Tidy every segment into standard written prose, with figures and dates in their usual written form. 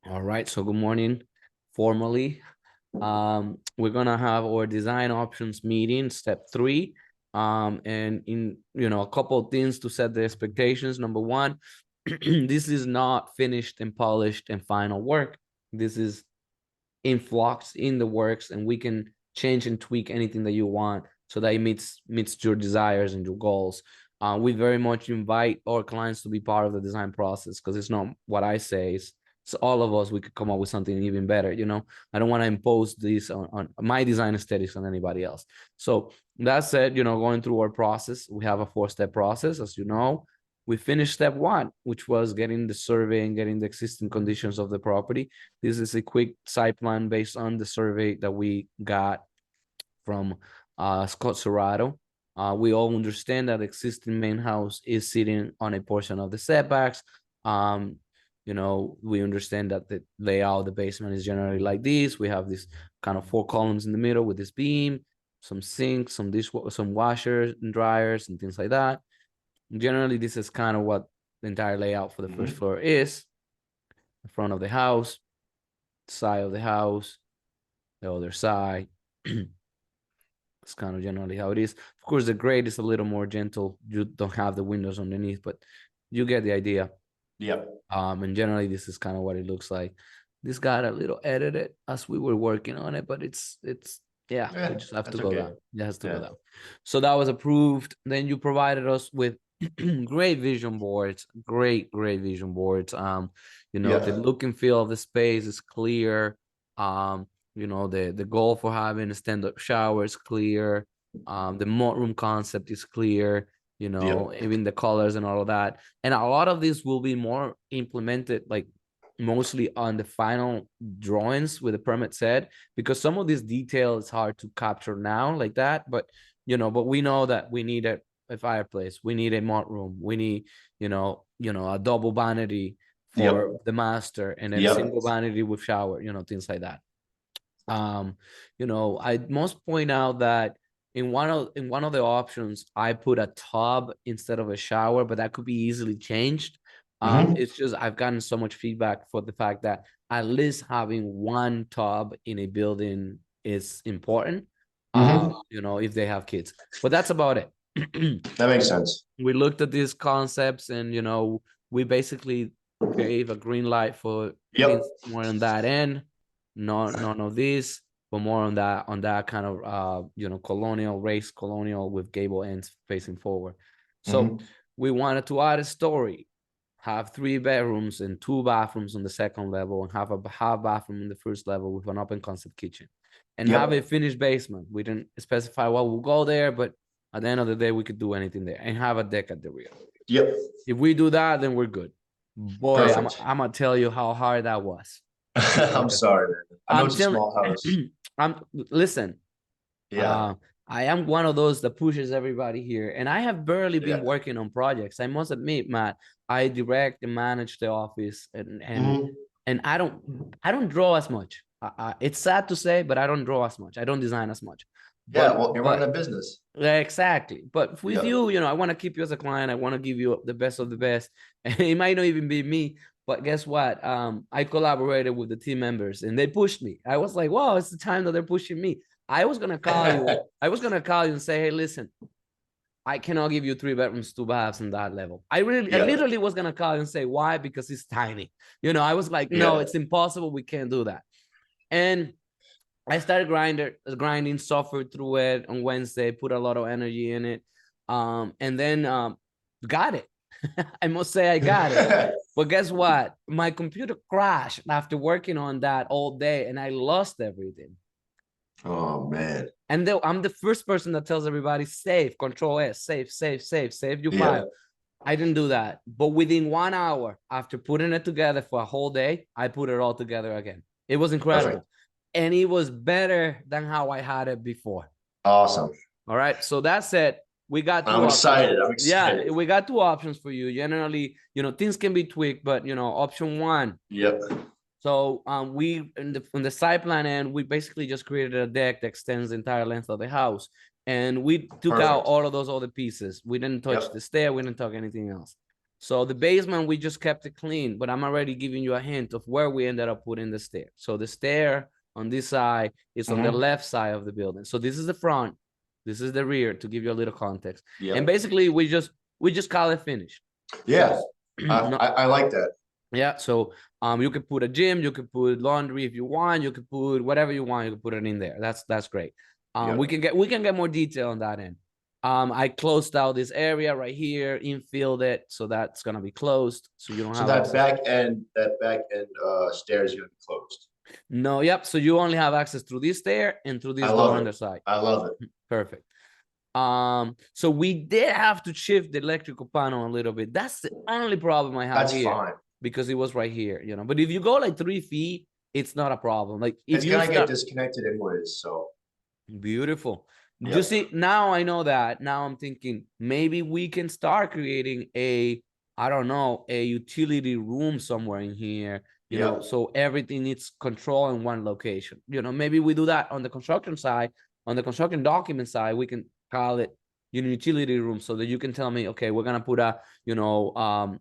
All right, so good morning formally. We're gonna have our design options meeting, step 3. And in a couple of things to set the expectations. Number one, this is not finished and polished and final work. This is in flux in the works, and we can change and tweak anything that you want so that it meets your desires and your goals. We very much invite our clients to be part of the design process, because it's not what I say, it's all of us. We could come up with something even better. I don't want to impose this on my design aesthetics on anybody else. So that said, going through our process, we have a 4-step process, as you know. We finished step 1, which was getting the survey and getting the existing conditions of the property. This is a quick site plan based on the survey that we got from Scott Serrato. We all understand that existing main house is sitting on a portion of the setbacks. We understand that the layout, the basement is generally like this. We have this kind of 4 columns in the middle with this beam, some sinks, some washers and dryers and things like that. Generally, this is kind of what the entire layout for the first floor is. The front of the house, side of the house, the other side. It's kind of generally how it is. Of course, the grade is a little more gentle. You don't have the windows underneath, but you get the idea. Yep. And generally, this is kind of what it looks like. This got a little edited as we were working on it, but it's Yeah, we just have to that's go okay. down. It has to go Yeah. down. So that was approved. Then you provided us with great vision boards, great vision boards. The Yeah. look and feel of the space is clear. The goal for having a stand-up shower is clear. The mudroom concept is clear. Yep. Even the colors and all of that. And a lot of this will be more implemented, like mostly on the final drawings with the permit set, because some of this detail is hard to capture now like that. But we know that we need a fireplace, we need a mudroom, we need a double vanity for Yep. the master, and then a Yep. single vanity with shower, things like that. I must point out that in one of the options, I put a tub instead of a shower, but that could be easily changed. It's just I've gotten so much feedback for the fact that at least having one tub in a building is important. If they have kids, but that's about it. That makes sense. We looked at these concepts, and we basically gave a green light for putting Yep. more on that end. None of this, but more on that kind of colonial with gable ends facing forward. So we wanted to add a story, have 3 bedrooms and 2 bathrooms on the second level, and have a half bathroom in the first level with an open concept kitchen, and have a Yep. finished basement. We didn't specify what will go there, but at the end of the day, we could do anything there, and have a deck at the rear. Yep. If we do that, then we're good. Boy, Perfect. I'm gonna tell you how hard that was. I'm sorry, man. I know I'm it's a telling. small house. Listen. Yeah. Uh, I am one of those that pushes everybody here, and I have barely been Yeah. working on projects. I must admit, Matt, I direct and manage the office, and I don't draw as much. It's sad to say, but I don't draw as much. I don't design as much. Yeah. But Well, you're running but a business. exactly. But with Yeah. you, I want to keep you as a client. I want to give you the best of the best. And it might not even be me, but guess what? I collaborated with the team members, and they pushed me. I was like, wow, it's the time that they're pushing me. I was gonna call you. I was gonna call you and say, hey, listen, I cannot give you 3 bedrooms, 2 baths in that level. I Yeah. literally was gonna call you and say, why? Because it's tiny. I was like, no, Yeah. it's impossible. We can't do that. And I started grinding, suffered through it on Wednesday, put a lot of energy in it, and then got it. I must say I got it. But guess what? My computer crashed after working on that all day, and I lost everything. Oh man. And I'm the first person that tells everybody save, Control S, save your Yeah. file. I didn't do that. But within 1 hour after putting it together for a whole day, I put it all together again. It was Perfect. incredible. And it was better than how I had it before. Awesome. All right. So that's it. We got 2 I'm options. excited. I'm excited. Yeah, we got 2 options for you. Generally, things can be tweaked, but option 1. Yep. So we on the side plan end, we basically just created a deck that extends the entire length of the house, and we took out Perfect. all of those other pieces. We didn't touch Yep. the stair. We didn't touch anything else. So the basement, we just kept it clean, but I'm already giving you a hint of where we ended up putting the stair. So the stair on this side is on the left side of the building. So this is the front, this is the rear, to give you a little context. Yeah. And basically we just call it finished. Yeah. No, I like that. yeah. So you could put a gym, you could put laundry if you want, you could put whatever you want, you could put it in there. That's great. Yeah. We can get more detail on that end. I closed out this area right here, infilled it, so that's gonna be closed, so you don't So have that access. back end stairs gonna be closed. No, yep. So you only have access through this stair and through this I love door on it. the side. I love it. Perfect. So we did have to shift the electrical panel a little bit. That's the only problem I have That's here, fine. because it was right here, you know. But if you go like 3 feet, it's not a problem. Like if It's you gonna start get disconnected anyways, so beautiful. You Yep. see, now I know that. Now I'm thinking maybe we can start creating a, I don't know, a utility room somewhere in here, you know, Yep. so everything needs control in one location. You know, maybe we do that on the construction side, on the construction document side, we can call it utility room, so that you can tell me, okay, we're gonna put a, you know,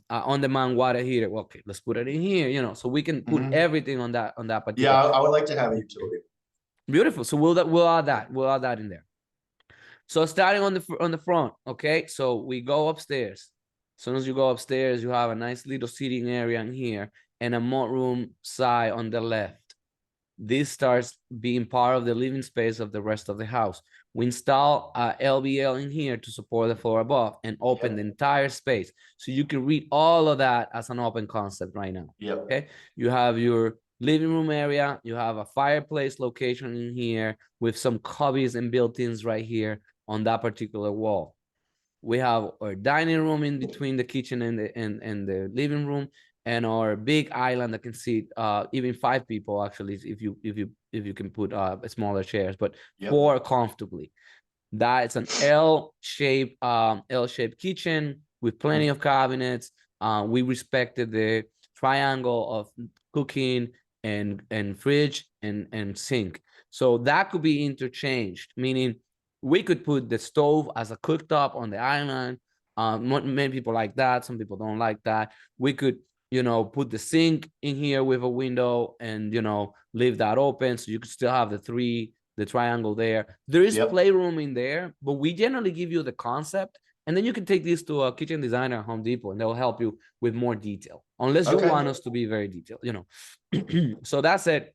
on-demand water heater. Well, okay, let's put it in here, you know, so we can put everything on that particular. Yeah, I would like to have a utility. Beautiful. So we'll add that in there. So starting on the front, okay. So we go upstairs. As soon as you go upstairs, you have a nice little seating area in here and a mudroom side on the left. This starts being part of the living space of the rest of the house. We install a LVL in here to support the floor above and open the entire space. So you can read all of that as an open concept right now. Yep. Okay. You have your living room area. You have a fireplace location in here with some cubbies and built-ins right here on that particular wall. We have our dining room in between the kitchen and the living room, and our big island that can seat even 5 people, actually, if you can put smaller chairs, but 4 comfortably. That's an L-shaped kitchen with plenty of cabinets. We respected the triangle of cooking and fridge and sink, so that could be interchanged, meaning we could put the stove as a cooktop on the island. Many people like that, some people don't like that. We could, you know, put the sink in here with a window and, you know, leave that open, so you could still have the triangle there. There is playroom in there, but we generally give you the concept, and then you can take this to a kitchen designer at Home Depot and they'll help you with more detail, unless you want us to be very detailed, you know. So that's it.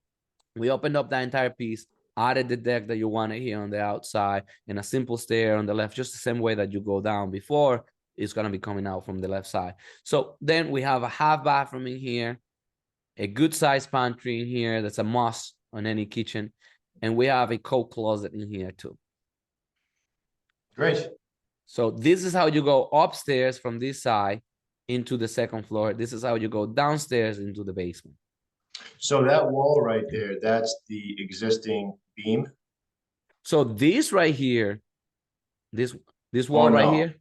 We opened up that entire piece, added the deck that you wanted here on the outside, and a simple stair on the left, just the same way that you go down before. It's going to be coming out from the left side. So then we have a half bathroom in here, a good sized pantry in here. That's a must on any kitchen. And we have a coat closet in here too. Great. So this is how you go upstairs from this side into the second floor. This is how you go downstairs into the basement. So that wall right there, that's the existing beam. So this right here, this wall right here,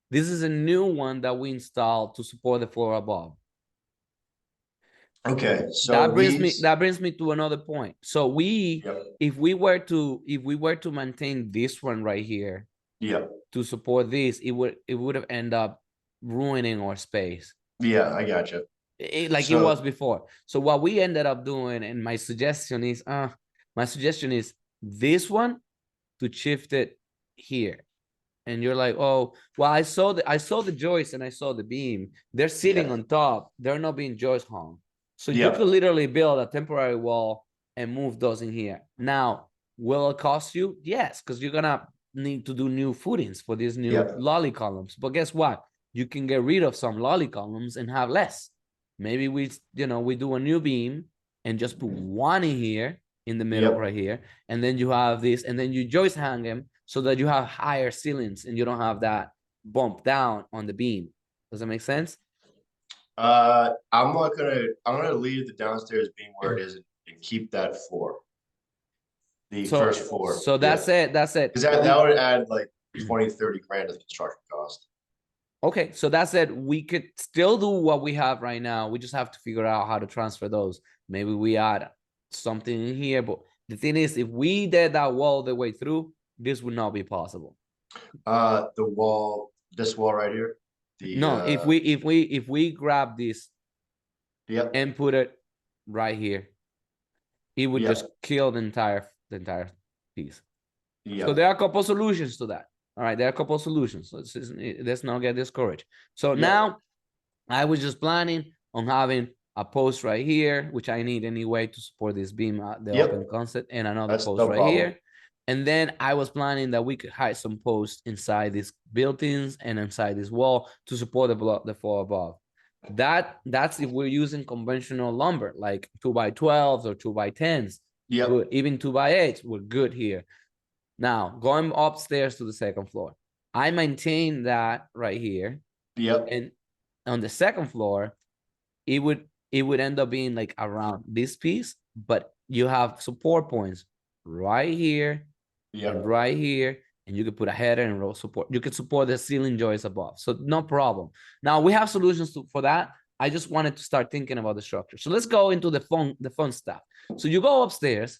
this is a new one that we installed to support the floor above. Okay, so that brings me to another point. So we, if we were to maintain this one right here, to support this, it would have ended up ruining our space. Yeah, I gotcha. It was before. So what we ended up doing, and my suggestion is this one to shift it here. And you're like, oh, well, I saw the joist and I saw the beam. They're sitting on top. They're not being joist hung. So you could literally build a temporary wall and move those in here. Now, will it cost you? Yes, because you're gonna need to do new footings for these new lolly columns. But guess what? You can get rid of some lolly columns and have less. Maybe we do a new beam and just put one in here in the middle right here, and then you have this, and then you joist hang them so that you have higher ceilings and you don't have that bump down on the beam. Does that make sense? I'm gonna leave the downstairs beam where it is and keep that floor. The first floor. So that's it. That's it. Because that would add like 20-30 grand to the construction cost. Okay, so that's it. We could still do what we have right now. We just have to figure out how to transfer those. Maybe we add something in here, but the thing is, if we did that wall the way through, this would not be possible. This wall right here. the. No, if we grab this Yep, and put it right here, it would just kill the entire piece. So there are a couple solutions to that. All right, there are a couple solutions. Let's not get discouraged. So now I was just planning on having a post right here, which I need anyway to support this beam, the open concept, and another That's post no right problem. here. And then I was planning that we could hide some posts inside these built-ins and inside this wall to support the floor above. That's if we're using conventional lumber, like 2x12s or 2x10s. Yep. Good. Even 2x8s, we're good here. Now, going upstairs to the second floor, I maintain that right here. Yep. And on the second floor, it would end up being like around this piece, but you have support points right here and right here, and you could put a header and row support. You could support the ceiling joists above, so no problem. Now we have solutions for that. I just wanted to start thinking about the structure. So let's go into the fun stuff. So you go upstairs,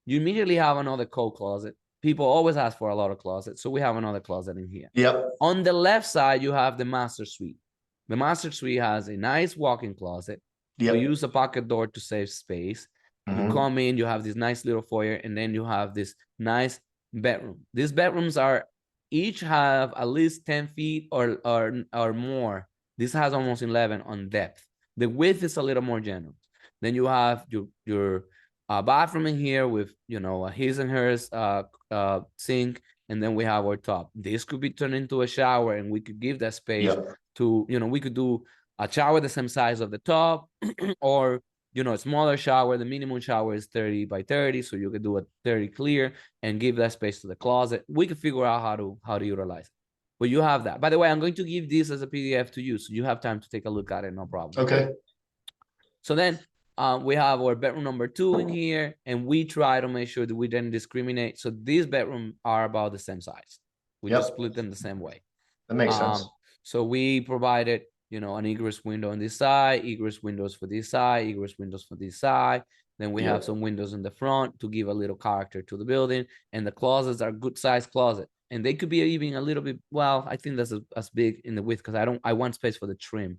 you immediately have another coat closet. People always ask for a lot of closets, so we have another closet in here. Yep. On the left side, you have the master suite. The master suite has a nice walk-in closet. Yep. We use a pocket door to save space. You come in, you have this nice little foyer, and then you have this nice bedroom. These bedrooms are each have at least 10 feet or more. This has almost 11 on depth. The width is a little more generous. Then you have your bathroom in here with, you know, a his and hers sink, and then we have our top. This could be turned into a shower, and we could give that space to, you know, we could do a shower the same size of the top, or, you know, a smaller shower. The minimum shower is 30 by 30, so you could do a 30 clear and give that space to the closet. We could figure out how to utilize it. But you have that. By the way, I'm going to give this as a PDF to you, so you have time to take a look at it, no problem. Okay. So then we have our bedroom number 2 in here, and we try to make sure that we didn't discriminate. So these bedrooms are about the same size. We just split them the same way. That makes sense. So we provided, you know, an egress window on this side, egress windows for this side, egress windows for this side. Then we have some windows in the front to give a little character to the building. And the closets are good size closet. And they could be even a little bit, well, I think that's as big in the width, because I want space for the trim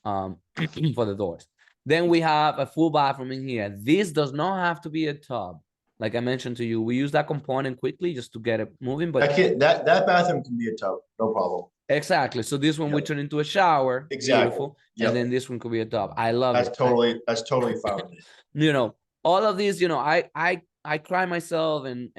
for the doors. Then we have a full bathroom in here. This does not have to be a tub. Like I mentioned to you, we use that component quickly just to get it moving. But that bathroom can be a tub, no problem. Exactly. So this one we turn into a shower. Exactly. Beautiful. And then this one could be a tub. I love that's it. That's totally fine with me. You know, all of these, you know, I cry myself and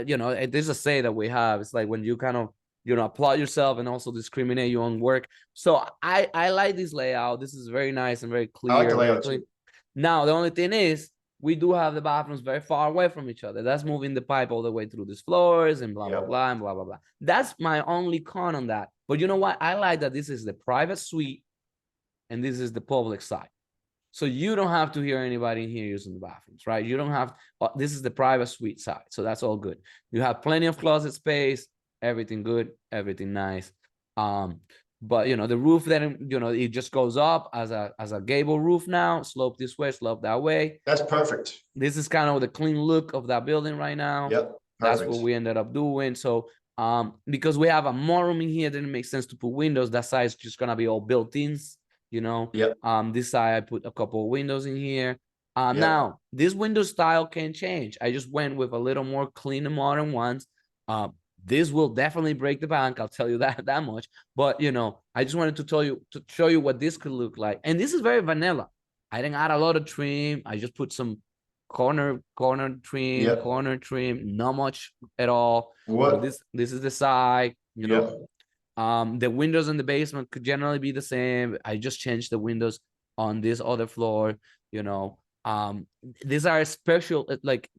you know, there's a say that we have. It's like when you kind of, you know, applaud yourself and also discriminate your own work. So I like this layout. This is very nice and very clear. I like the layout too. Now, the only thing is, we do have the bathrooms very far away from each other. That's moving the pipe all the way through these floors and blah, blah, blah, and blah, blah, blah. That's my only con on that. But you know what? I like that this is the private suite and this is the public side. So you don't have to hear anybody in here using the bathrooms, right? You don't have, this is the private suite side. So that's all good. You have plenty of closet space, everything good, everything nice. But you know, the roof then, you know, it just goes up as a gable roof now, slope this way, slope that way. That's perfect. This is kind of the clean look of that building right now. Yep. That's what we ended up doing. So because we have a more room in here, didn't make sense to put windows. That side is just gonna be all built-ins, you know. This side I put a couple of windows in here. Now this window style can change. I just went with a little more clean and modern ones. This will definitely break the bank. I'll tell you that much. But you know, I just wanted to show you what this could look like. And this is very vanilla. I didn't add a lot of trim. I just put some corner trim, not much at all. So this is the side, you know. The windows in the basement could generally be the same. I just changed the windows on this other floor, you know. These are special, like,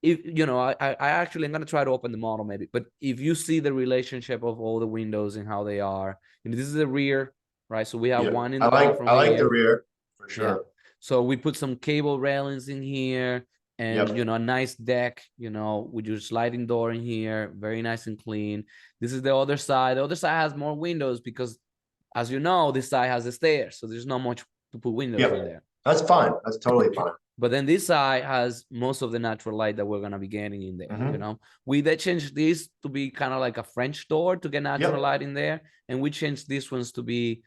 if you know, I actually am gonna try to open the model maybe, but if you see the relationship of all the windows and how they are, and this is the rear, right? So we have one in the bathroom. I like the rear for sure. So we put some cable railings in here, and you know, a nice deck, you know, with your sliding door in here, very nice and clean. This is the other side. The other side has more windows because, as you know, this side has the stairs, so there's not much to put windows in there. That's fine. That's totally fine. But then this side has most of the natural light that we're gonna be getting in there. You Mhm. know, we did change this to be kind of like a French door to get natural Yep. light in there, and we changed these ones to be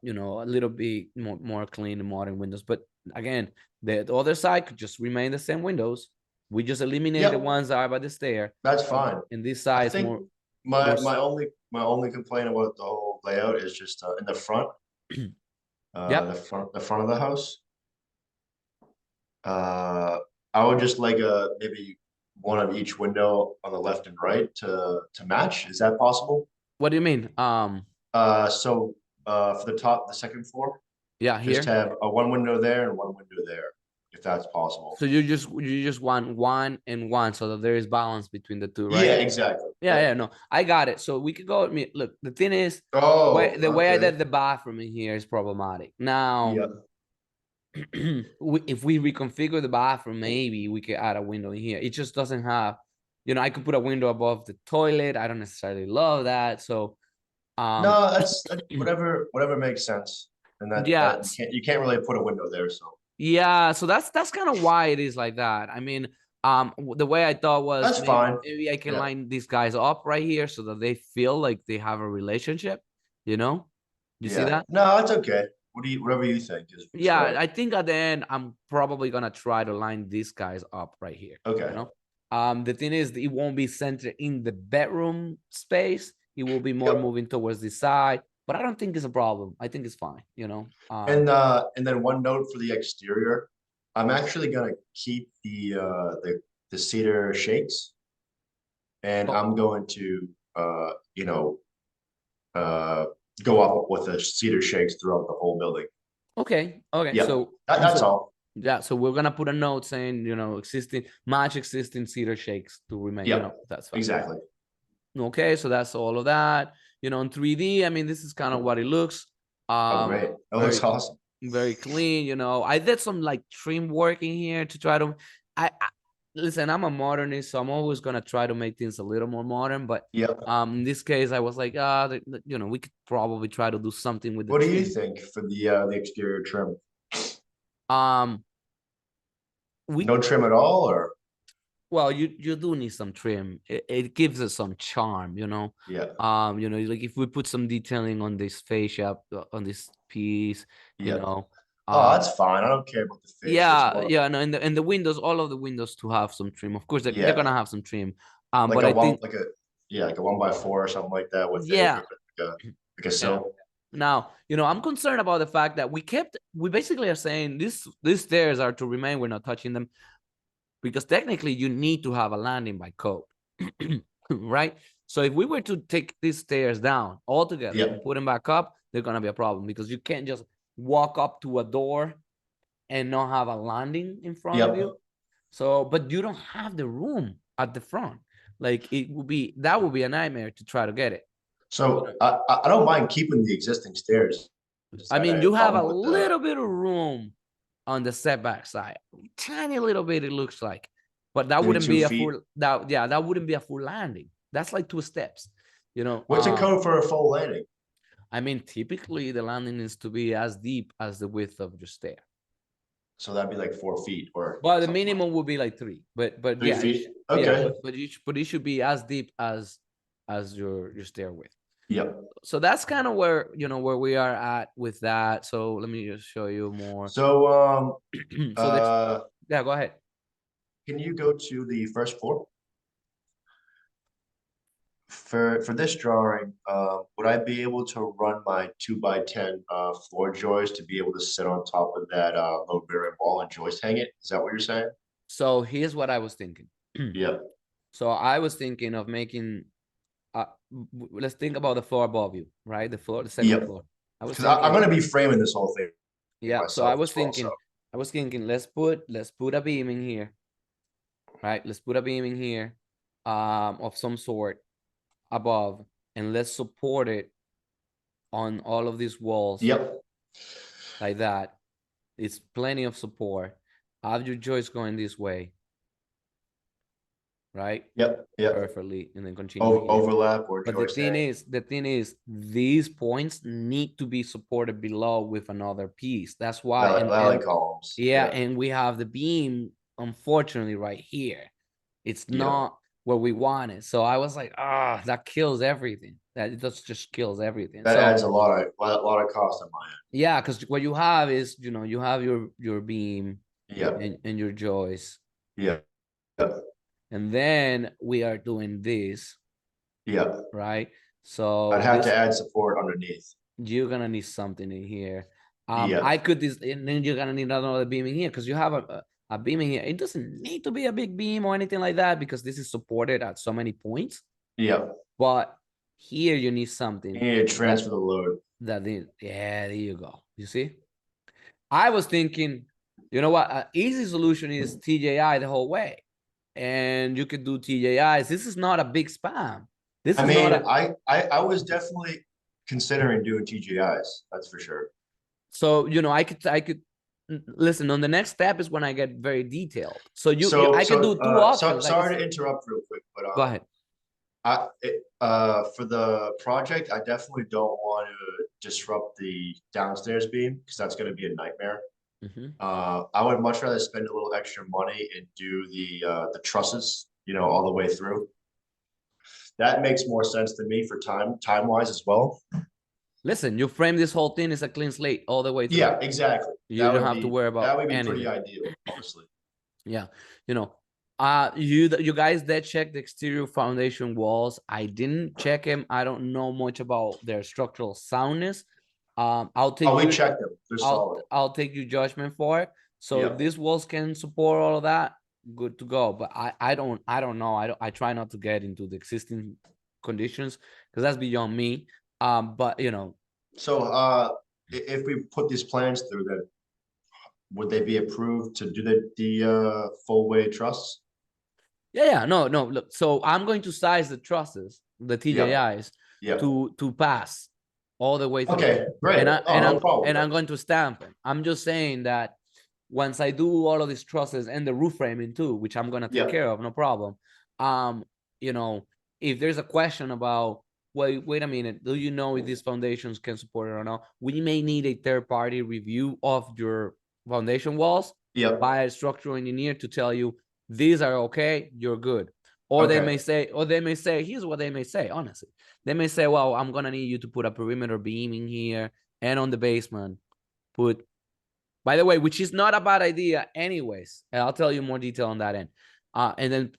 you know, a little bit more clean and modern windows. But again, the other side could just remain the same windows. We just eliminate the Yep. ones that are by the stair, That's fine. and this I side is think more my more. my only my only complaint about the whole layout is just in the front, Yep. the front of the house. Uh, I would just like maybe one of each window on the left and right to match. Is that possible? What do you mean? So for the top, the second floor, Yeah, just here. have a one window there and one window there, if that's possible. So you just want one and one so that there is balance between the two, right? Yeah, exactly. Yeah, Yep. yeah, no, I got it. So we could go. I mean, look, the thing is, Oh, the way I okay. did the bathroom in here is problematic. Now, Yep. if we reconfigure the bathroom, maybe we could add a window in here. It just doesn't have, you know, I could put a window above the toilet. I don't necessarily love that. So, No, that's whatever makes sense. And that yeah, you can't really put a window there, so yeah. So that's kind of why it is like that. I mean, the way I thought was that's fine. maybe I can Yeah. line these guys up right here so that they feel like they have a relationship. You know, you see Yeah. that? No, it's okay. Whatever you think is Yeah, right. I think at the end I'm probably gonna try to line these guys up right here. You Okay. know, the thing is, it won't be centered in the bedroom space. It will be more Yep. moving towards the side, but I don't think it's a problem. I think it's fine. You know, And then one note for the exterior. I'm actually gonna keep the cedar shakes, and oh, I'm going to you know uh go up with the cedar shakes throughout the whole building. okay, okay. Yep. So, That's all. yeah, so we're gonna put a note saying, you know, match existing cedar shakes to remain. You know, Yep. that's fine. Exactly. Okay, so that's all of that. You know, in 3D, I mean, this is kind of what it looks. Oh, Um, great. That looks very awesome. very clean. You know, I did some like trim work in here to try to. I listen. I'm a modernist, so I'm always gonna try to make things a little more modern. But Yep. in this case, I was like, you know, we could probably try to do something with the What do you trim. think for the exterior trim? Um, we No trim at all, or Well, you do need some trim. It gives us some charm, you know. yeah, You know, like if we put some detailing on this fascia, on this piece, you yeah. know. Oh, Um, that's fine. I don't care about the face. It's yeah, more yeah, no, and the windows, all of the windows to have some trim. Of course, they're yeah, gonna have some trim. like But a I one think, like a yeah, like a 1x4 or something like that with yeah, like a yeah. sill. Now, you know, I'm concerned about the fact that we basically are saying these stairs are to remain. We're not touching them because technically you need to have a landing by code. Right? So if we were to take these stairs down altogether and Yep, put them back up, they're gonna be a problem because you can't just walk up to a door and not have a landing in front of yep. you. So, but you don't have the room at the front. Like that would be a nightmare to try to get it. So I don't mind keeping the existing stairs. Just I had mean, a you have a problem with the little bit of room on the setback side, tiny little bit. It looks like, but that maybe wouldn't two be a feet. full. That wouldn't be a full landing. That's like 2 steps. You know, What's the code for a full landing? I mean, typically the landing needs to be as deep as the width of your stair. So that'd be like 4 feet or Well, the something like minimum would be like 3, but three yeah, feet. yeah, Okay. but it should be as deep as your stair width. Yep. So that's kind of where where we are at with that. So let me just show you more. So So yeah, go ahead. can you go to the first floor? For this drawing, would I be able to run my 2x10 floor joist to be able to sit on top of that load bearing wall and joist hang it? Is that what you're saying? So here's what I was thinking. Yep. So I was thinking of making. Let's think about the floor above you, right? The second Yep. floor. I was Because I'm thinking, going to be framing this whole thing yeah. So myself as well. So I was thinking, let's put a beam in here, right? Let's put a beam in here, of some sort above, and let's support it on all of these walls yep. like that. It's plenty of support. Have your joist going this way. Yep, Perfectly, and then continue here. overlap or But the joist thing hang. is, these points need to be supported below with another piece. That's why, Valley columns. yeah, and we have the beam, unfortunately, right here. It's not what we wanted. So I was like, that kills everything. That just kills everything. That So adds a lot of cost on my end. yeah, because what you have is, you have your beam Yeah, and your joist, yeah, yeah, and then we are doing this, yeah. right? I'd So have to this, add support underneath. you're gonna need something in here. Yeah, I could this, and then you're gonna need another beam in here because you have a beam in here. It doesn't need to be a big beam or anything like that because this is supported at so many points. yeah. But here you need You something need to transfer the load. yeah, there you go. You see? I was thinking, you know what? An easy solution is TJI the whole way. And you could do TJIs. This is not a big spam. This I is not mean, a I was definitely considering doing TGIs. That's for sure. so I could listen on the next step is when I get very detailed. So I can do two So options. sorry to interrupt real quick, but Go ahead. for the project, I definitely don't want to disrupt the downstairs beam because that's going to be a nightmare. Mhm. I would much rather spend a little extra money and do the trusses, all the way through. That makes more sense to me for time wise as well. Listen, you frame this whole thing as a clean slate all the way through. Yeah, exactly. You don't have to worry That about would be pretty anything. ideal, honestly. Yeah, you guys that check the exterior foundation walls. I didn't check them. I don't know much about their structural soundness. I'll take Oh, we you. checked them. They're solid. I'll take your judgment for it. So if Yep. these walls can support all of that, good to go. But I don't know. I try not to get into the existing conditions because that's beyond me. But So, if we put these plans through, then would they be approved to do the full way truss? yeah, no, look. So I'm going to size the trusses, the TJIs, Yep. to pass all the way through. Okay, great. No problem. I'm going to stamp it. I'm just saying that once I do all of these trusses and the roof framing too, which I'm gonna take care of, no problem. Um, if there's a question about wait a minute, do you know if these foundations can support it or not? We may need a third-party review of your foundation walls by a structural engineer to tell you these are okay, you're good. Or they may say, here's what they may say, honestly. They may say, well, I'm gonna need you to put a perimeter beam in here and on the basement, put, by the way, which is not a bad idea anyways. And I'll tell you more detail on that end. And then,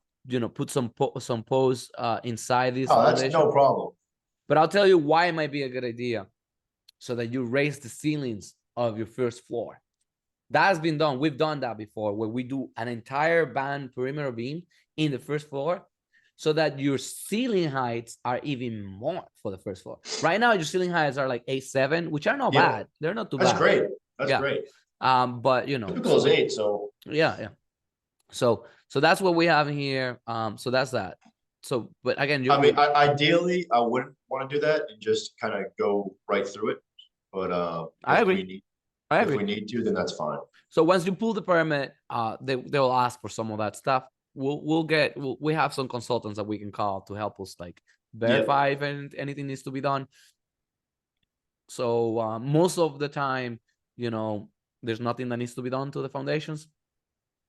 put some posts inside this Oh, that's foundation. no problem. But I'll tell you why it might be a good idea, so that you raise the ceilings of your first floor. That has been done. We've done that before, where we do an entire band perimeter beam in the first floor, so that your ceiling heights are even more for the first floor. Right now, your ceiling heights are like 8.7, which are not bad. They're not too bad. That's great. That's great. But typical is 8. So yeah. So that's what we have here. So that's that. So, but again, I mean, ideally, I wouldn't want to do that and just kind of go right through it. But I agree. If we need to, then that's fine. So once you pull the permit, they'll ask for some of that stuff. We have some consultants that we can call to help us like verify if anything needs to be done. So most of the time, there's nothing that needs to be done to the foundations,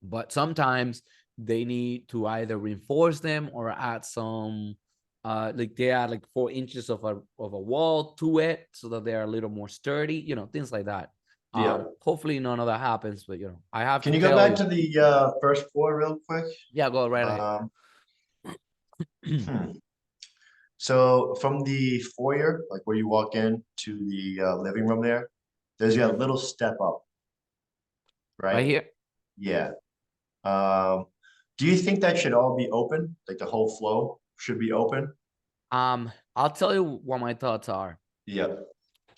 but sometimes they need to either reinforce them or add some, like they add like 4 inches of a wall to it so that they are a little more sturdy, things like that. Hopefully none of that happens, but I have. Can you go back to the first floor real quick? Yeah, go right ahead. So from the foyer, like where you walk in to the living room there's a little step up, right? Right here? Yeah. Do you think that should all be open? Like the whole flow should be open? I'll tell you what my thoughts are. Yeah.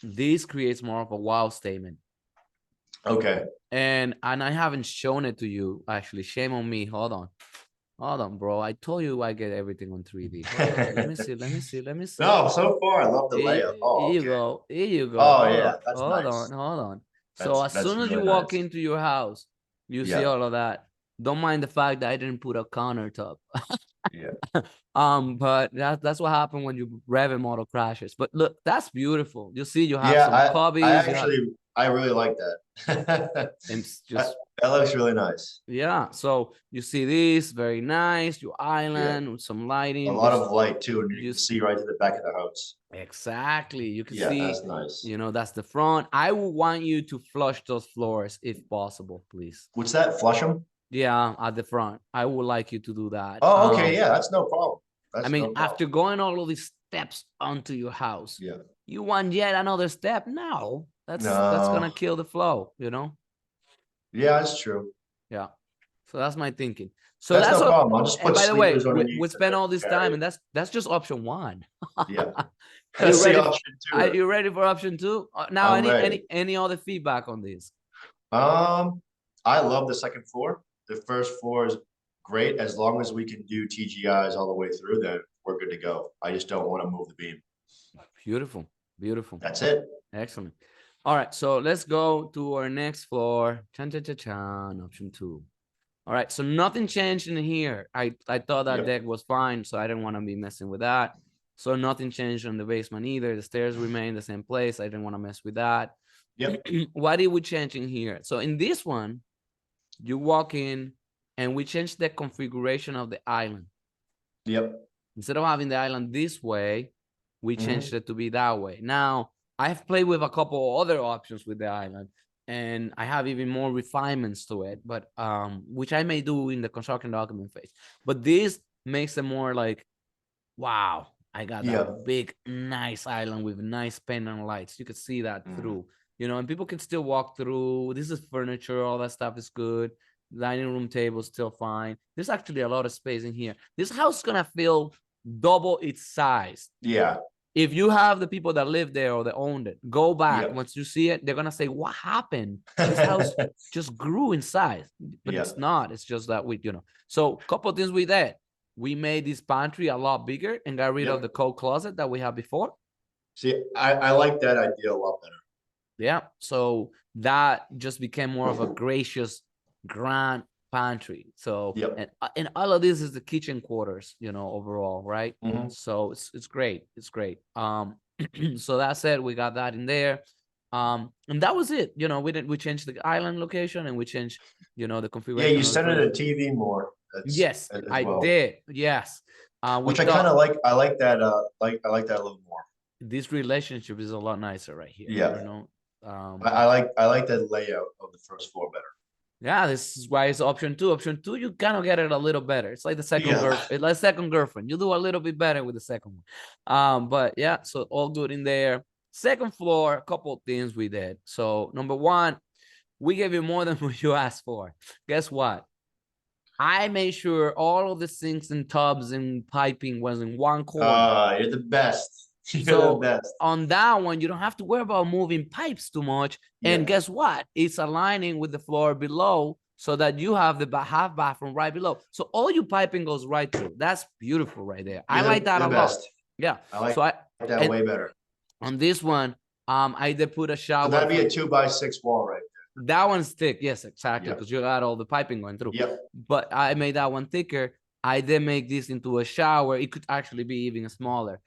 This creates more of a wow statement. Okay. And I haven't shown it to you, actually. Shame on me. Hold on, bro. I told you I get everything on 3D. Let me see. No, so far I love the layout. Here you go. Oh, yeah, hold nice. on. So as soon as you walk into your house, you see all of that. Don't mind the fact that I didn't put a countertop. Yeah. But that's what happened when you Revit model crashes. But look, that's beautiful. You see, you have Yeah, some I cubbies, you have, actually I really like that. and it's That, just, that looks really nice. yeah. So you see this, very nice, your Yeah. island with some A lighting. lot of light too, and you You can see right to the back of the house. exactly. You can Yeah, see, that's nice. that's the front. I would want you to flush those floors if possible, please. What's that? Flush them? Yeah, at the front. I would like you to do that. Oh, okay. Yeah, that's no problem. I That's mean, no problem. after going all of these steps onto your house, Yeah. you want yet another step? No, that's No. gonna kill the flow. Yeah, that's true. Yeah. So that's my thinking. So That's that's no what. problem. I'll just And put by the way, sleepers we underneath and spent then all this carry time, it. and that's just option one. Yeah. Are you Let's see ready? option two Are then. you ready for option two? Now, I'm any ready. any any other feedback on this? I love the second floor. The first floor is great. As long as we can do TGIs all the way through, then we're good to go. I just don't want to move the beam. Beautiful, beautiful, That's it. excellent. All right, so let's go to our next floor. Chan chan chan chan. Option two. All right, so nothing changed in here. I thought that Yep. deck was fine, so I didn't want to be messing with that. So nothing changed on the basement either. The stairs remain the same place. I didn't want to mess with that. Yep. What did we change in here? So in this one, you walk in and we changed the configuration of the island. Yep. Instead of having the island this way, we Mhm. changed it to be that way. Now, I've played with a couple other options with the island, and I have even more refinements to it, but which I may do in the construction document phase. But this makes it more like, wow, I got Yeah. that big, nice island with nice pendant lights. You could see that through, and people can still walk through. This is furniture, all that stuff is good. Dining room table still fine. There's actually a lot of space in here. This house is gonna feel double its size. Yeah. If you have the people that live there or that owned it, go back. Yep. Once you see it, they're gonna say, "What happened? This house just grew in size." But Yeah. it's not. It's just that So a couple of things we did. We made this pantry a lot bigger and got rid of Yep. the coat closet that we had before. See, I like that idea a lot better. Yeah. So that just became more of a gracious, grand pantry. So Yep. and all of this is the kitchen quarters, overall, right? Mhm. So it's great. It's great. So that said, we got that in there. And that was it. We changed the island location and we changed, the Yeah, configuration you of the centered furniture. a TV more. That's Yes, as I well. did. Yes. We Which I kind thought of like. I like that. I like that a little more. this relationship is a lot nicer right here. Yeah. Um, I like the layout of the first floor better. Yeah, this is why it's option two. Option two, you kind of get it a little better. It's like the second Yeah. girlfriend, like second girlfriend. You do a little bit better with the second one. But yeah, so all good in there. Second floor, a couple of things we did. So number one, we gave you more than what you asked for. Guess what? I made sure all of the sinks and tubs and piping was in one corner. You're the best. You're the So best. on that one, you don't have to worry about moving pipes too much. And Yeah. guess what? It's aligning with the floor below so that you have the half bathroom right below. So all your piping goes right through. That's beautiful right there. I like that a lot. Best. Yeah. I like So that and way better. on this one, I did put a So shower. that'd be a 2x6 wall right there. That one's thick. Yes, exactly. Yep. Because you got all the piping going through. Yep. But I made that one thicker. I did make this into a shower. It could actually be even smaller.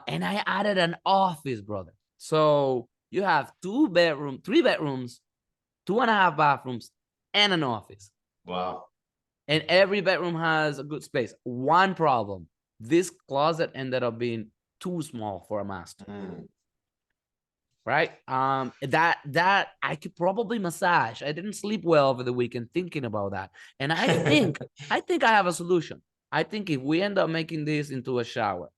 And I added an office, brother. So you have 3 bedrooms, 2.5 bathrooms, and an office. Wow. And every bedroom has a good space. One problem: this closet ended up being too small for a master. Right? That I could probably massage. I didn't sleep well over the weekend thinking about that. And I think I have a solution. I think if we end up making this into a shower,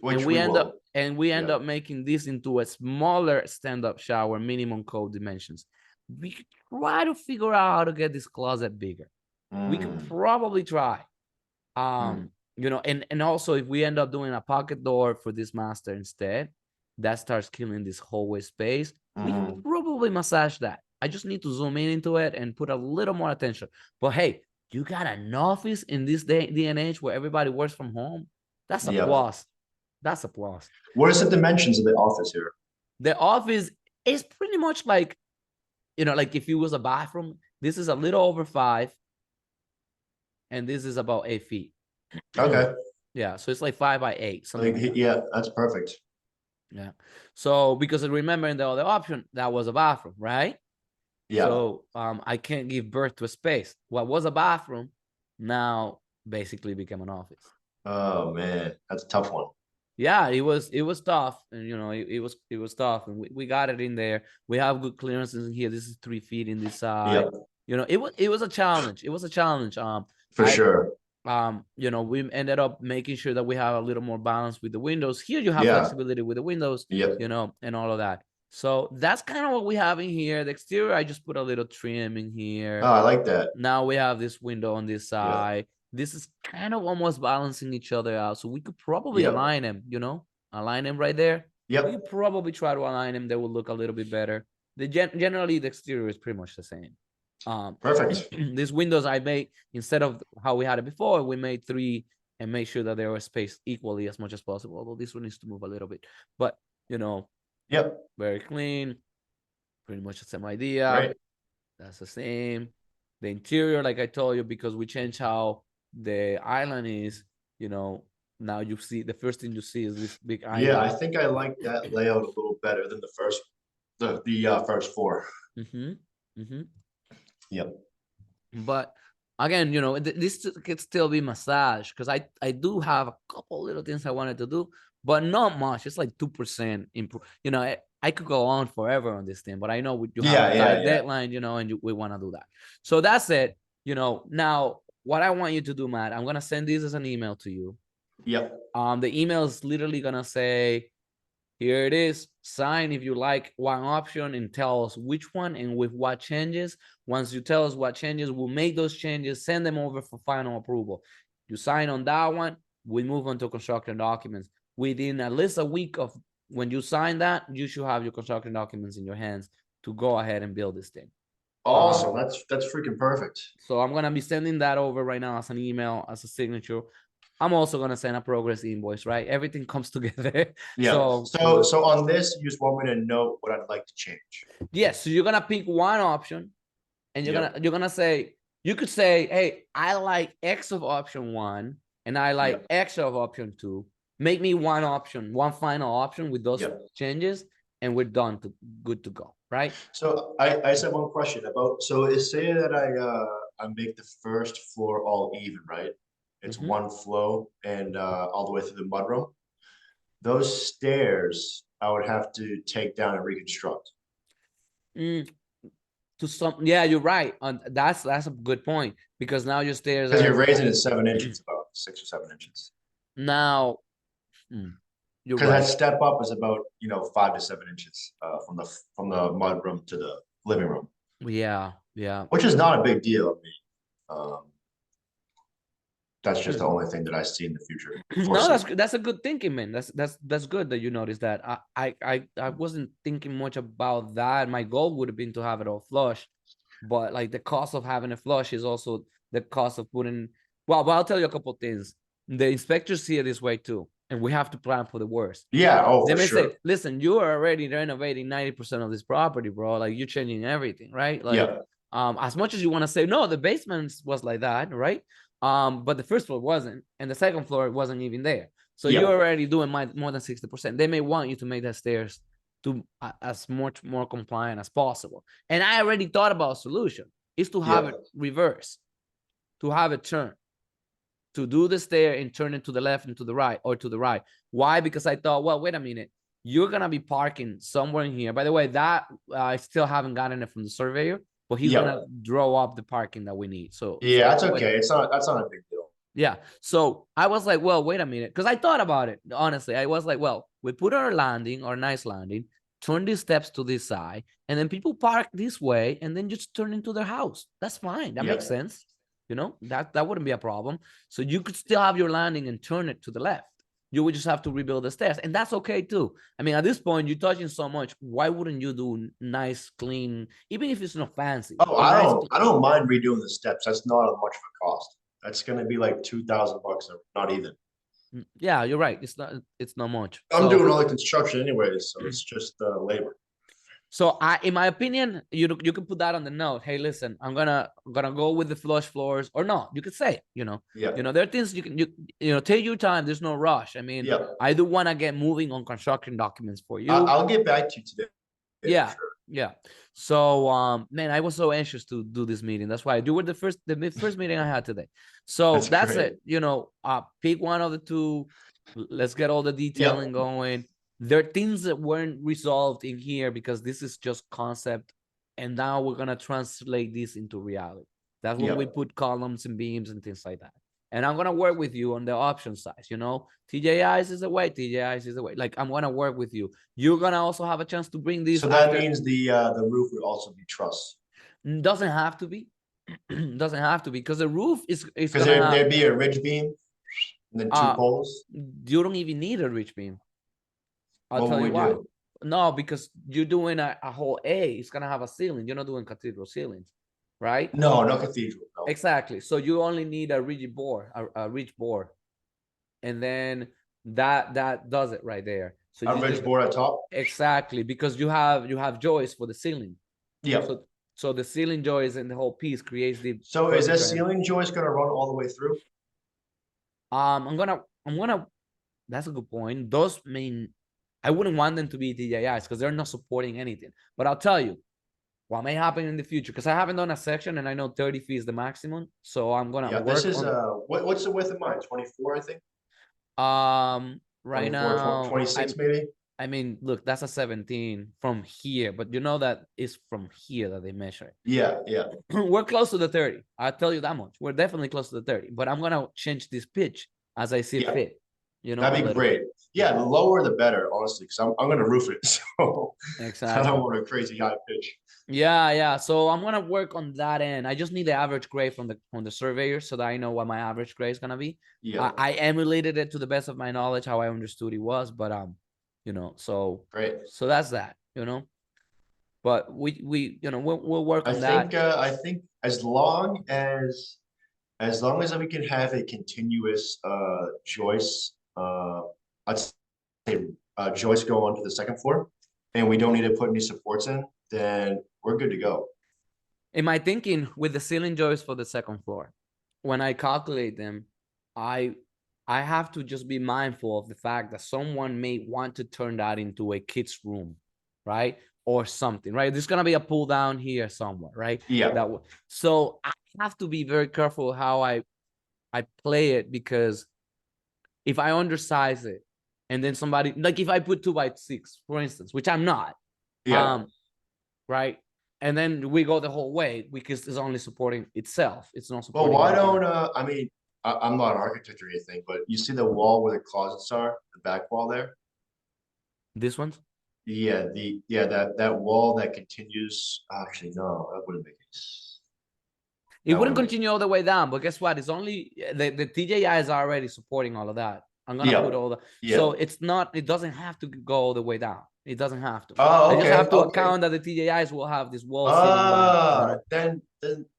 Which we end will. up making this into a smaller stand-up shower, minimum code dimensions, we could try to figure out how to get this closet bigger. We could probably try. And also if we end up doing a pocket door for this master instead, that starts killing this hallway space. We can probably massage that. I just need to zoom in into it and put a little more attention. But hey, you got an office in this day and age where everybody works from home. That's a plus. That's a plus. What is the dimensions of the office here? The office is pretty much like, like if it was a bathroom, this is a little over 5. and this is about 8 feet. Okay. Yeah, so it's like 5 by 8, something like that. Yeah, that's perfect. Yeah. So because remember in the other option, that was a bathroom, right? Yeah. So I can't give birth to a space. What was a bathroom now basically became an office. Oh man, that's a tough one. Yeah, it was tough, and it was tough, and we got it in there. We have good clearances in here. This is 3 feet in this side. Yep, It was a challenge. It was a challenge. for I sure. we ended up making sure that we have a little more balance with the windows. Here you have Yeah. flexibility with the windows, Yep. and all of that. So that's kind of what we have in here. The exterior, I just put a little trim in here. Oh, I like that. Now we have this window on this Yeah. side. This is kind of almost balancing each other out. So we could probably Yep. align them, align them right there. We Yep. could probably try to align them. They will look a little bit better. Generally, the exterior is pretty much the same. Perfect. These windows I made, instead of how we had it before, we made 3 and make sure that they were spaced equally as much as possible. Although this one needs to move a little bit, but Yep. very clean. Pretty much the same idea. Great. That's the same. The interior, like I told you, because we changed how the island is, now you see the first thing you see is this big island. Yeah, I think I like that layout a little better than the first 4. Mm-hmm. Mm-hmm. Yep. But again, this could still be massaged, because I do have a couple little things I wanted to do, but not much. It's like 2% improve. I could go on forever on this thing, but I know you have a tight deadline, and we want to do that. So that's it. Now what I want you to do, Matt, I'm gonna send this as an email to you. Yep. The email is literally gonna say, here it is. Sign if you like one option and tell us which one and with what changes. Once you tell us what changes, we'll make those changes, send them over for final approval. You sign on that one, we move on to construction documents. Within at least a week of when you sign that, you should have your construction documents in your hands to go ahead and build this thing. Awesome. That's freaking perfect. So I'm gonna be sending that over right now as an email, as a signature. I'm also gonna send a progress invoice, right? Everything comes together. Yeah. So on this, you just want me to note what I'd like to change. Yes. So you're gonna pick one option, and you're gonna say, you could say, hey, I like X of option 1, and I like X of option 2. Make me one option, one final option with those changes, and we're done good to go, right? So I just have one question about, so say that I make the first floor all even, right? It's one flow and all the way through the mudroom. Those stairs I would have to take down and reconstruct. Yeah, you're right. That's a good point, because now your stairs because you're raising it 7 inches, about 6 or 7 inches. Now, you're Because right. that step up is about 5 to 7 inches from the mudroom to the living room. Yeah, yeah. Which is not a big deal. I mean, that's just the only thing that I see in the future. No, that's a good thinking, man. That's good that you noticed that. I wasn't thinking much about that. My goal would have been to have it all flush, but like the cost of having a flush is also the cost of putting. Well, but I'll tell you a couple of things. The inspectors see it this way too, and we have to plan for the worst. Yeah. Oh, they for may sure. say, "Listen, you are already renovating 90% of this property, bro. Like you're changing everything, right? Like, as much as you want to say no, the basement was like that, right? But the first floor wasn't, and the second floor wasn't even there. So you're already doing more than 60%. They may want you to make that stairs to as much more compliant as possible. And I already thought about a solution is to have it reverse, to have it turn, to do the stair and turn it to the left and to the right, or to the right. Why? Because I thought, well, wait a minute, you're gonna be parking somewhere in here. By the way, that I still haven't gotten it from the surveyor, but he's gonna draw up the parking that we need. So that's okay. That's not a big deal. Yeah. So I was like, well, wait a minute, because I thought about it. Honestly, I was like, well, we put our landing, our nice landing, turn these steps to this side, and then people park this way, and then just turn into their house. That's fine. That makes sense. That wouldn't be a problem. So you could still have your landing and turn it to the left. You would just have to rebuild the stairs, and that's okay too. I mean, at this point, you're touching so much. Why wouldn't you do nice, clean, even if it's not fancy? Oh, I don't mind redoing the steps. That's not much of a cost. That's gonna be like $2,000, not even. Yeah, you're right. It's not much. I'm doing all the construction anyways, so it's just labor. So in my opinion, you can put that on the note. Hey, listen, I'm gonna go with the flush floors, or no, you could say, Yeah, there are things you take your time. There's no rush. I mean, yeah. I do want to get moving on construction documents for you. I'll get back to you today. For Yeah, sure. yeah. So, man, I was so anxious to do this meeting. That's why you were the first meeting I had today. So that's great. it. Pick one of the two. Let's get all the detailing going. There are things that weren't resolved in here because this is just concept, and now we're gonna translate this into reality. That's when we put columns and beams and things like that. And I'm gonna work with you on the option size. TJIs is the way. TJIs is the way. Like, I'm gonna work with you. You're gonna also have a chance to bring this. So that means the roof would also be truss. Doesn't have to be. Doesn't have to be, because the roof is Because gonna have. there'd be a ridge beam and then two poles. You don't even need a ridge beam. I'll What tell would you we why. do? No, because you're doing a whole A. It's gonna have a ceiling. You're not doing cathedral ceilings, right? No, no cathedral. No. Exactly. So you only need a rigid bore, a ridge bore, and then that does it right there. So A ridge board at top. exactly, because you have joists for the ceiling. Yeah. So the ceiling joist and the whole piece creates the. So is this ceiling joist gonna run all the way through? I'm gonna. That's a good point. Those mean I wouldn't want them to be DJIs because they're not supporting anything. But I'll tell you what may happen in the future, because I haven't done a section and I know 30 feet is the maximum. So I'm gonna work. This is what's the width of mine? 24, I think. Right 24, now 26 maybe. I mean, look, that's a 17 from here, but you know that is from here that they measure it. Yeah, yeah. We're close to the 30. I'll tell you that much. We're definitely close to the 30, but I'm gonna change this pitch as I see fit. That'd be great. Yeah, the lower the better, honestly, because I'm gonna roof it. So exactly. I don't want a crazy high pitch. Yeah. So I'm gonna work on that end. I just need the average grade from the surveyor so that I know what my average grade is gonna be. Yeah. I emulated it to the best of my knowledge, how I understood it was, but so great. So that's that, But we'll work on that. I think as long as we can have a continuous joist, I'd say joist go onto the second floor, and we don't need to put any supports in, then we're good to go. In my thinking, with the ceiling joists for the second floor, when I calculate them, I have to just be mindful of the fact that someone may want to turn that into a kid's room, right? Or something, right? There's gonna be a pull down here somewhere, right? Yeah. So I have to be very careful how I play it, because if I undersize it, and then somebody, like if I put 2x6, for instance, which I'm not, right? And then we go the whole way because it's only supporting itself. It's not supporting. Well, why don't I mean, I'm not an architect or anything, but you see the wall where the closets are, the back wall there? This one? Yeah, that wall that continues. Actually, no, that wouldn't make sense. It wouldn't continue all the way down, but guess what? It's only the TJI is already supporting all of that. I'm gonna put all the so it's not. It doesn't have to go all the way down. It doesn't have to. Oh, okay. I just have to account that the TJIs will have this wall. Then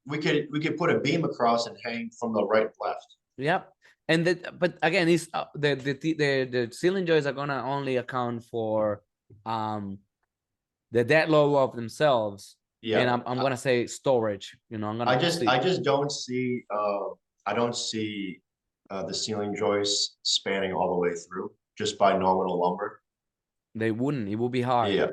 we could put a beam across and hang from the right and left. Yep. And but again, it's the ceiling joists are gonna only account for the dead low of themselves. Yeah. And I'm gonna say storage. I'm gonna. I just don't see. I don't see the ceiling joists spanning all the way through just by nominal lumber. They wouldn't. It will be hard. Yeah.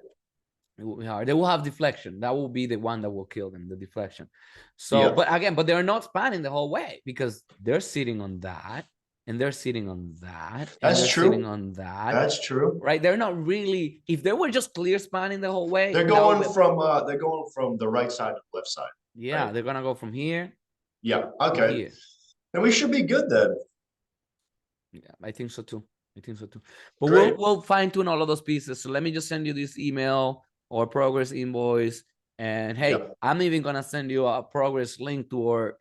It will be hard. They will have deflection. That will be the one that will kill them, the deflection. So, but they're not spanning the whole way because they're sitting on that and they're sitting on that. That's true. Sitting on that. That's true. Right? They're not really. If they were just clear spanning the whole way, they're going from the right side to the left side. Yeah, right? They're gonna go from here. Yeah. Okay. Here. Then we should be good then. Yeah, I think so too. But we'll fine tune all of those pieces. So let me just send you this email or progress invoice. And hey, I'm even gonna send you a progress link to our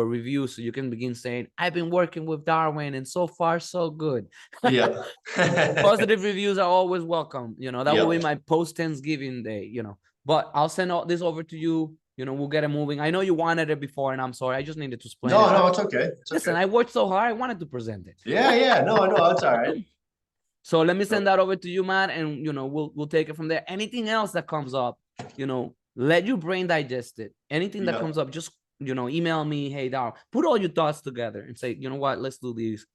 review, so you can begin saying, "I've been working with Darwin, and so far so good." Yeah. Positive reviews are always welcome. That will be my post Thanksgiving day. But I'll send all this over to you. We'll get it moving. I know you wanted it before, and I'm sorry. I just needed to explain. No, it's okay. Listen, I worked so hard. I wanted to present it. Yeah. No, it's all right. So let me send that over to you, Matt, and we'll take it from there. Anything else that comes up, let your brain digest it. Anything that comes up, just email me, hey Dar, put all your thoughts together and say, you know what, let's do this.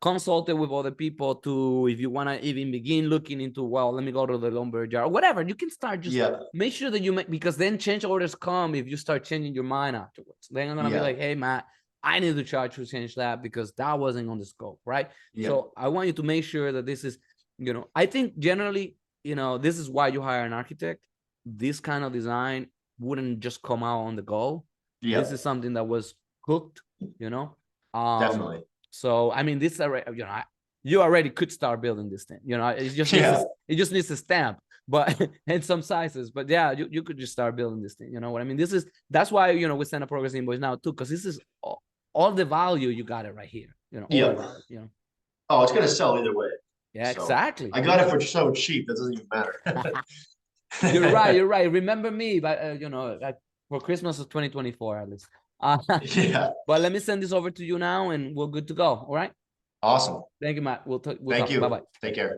Consult it with other people too. If you want to even begin looking into, well, let me go to the lumberyard or whatever, you can start. Just make sure that you make, because then change orders come if you start changing your mind afterwards. Then I'm gonna be like, hey Matt, I need to try to change that because that wasn't on the scope, right? So I want you to make sure that this is, I think generally, this is why you hire an architect. This kind of design wouldn't just come out on the go. This is something that was cooked, Definitely. So I mean, this already, you already could start building this thing. It just needs a stamp, but in some sizes. But yeah, you could just start building this thing. You know what I mean? That's why we send a progress invoice now too, because this is all the value. You got it right here. Oh, it's gonna sell either way. Yeah, so exactly. I got it for so cheap that doesn't even matter. You're right. You're right. Remember me, but for Christmas of 2024 at least. But let me send this over to you now, and we're good to go. All right. Awesome. Thank you, Matt. We'll talk. Thank you. Bye bye. Take care.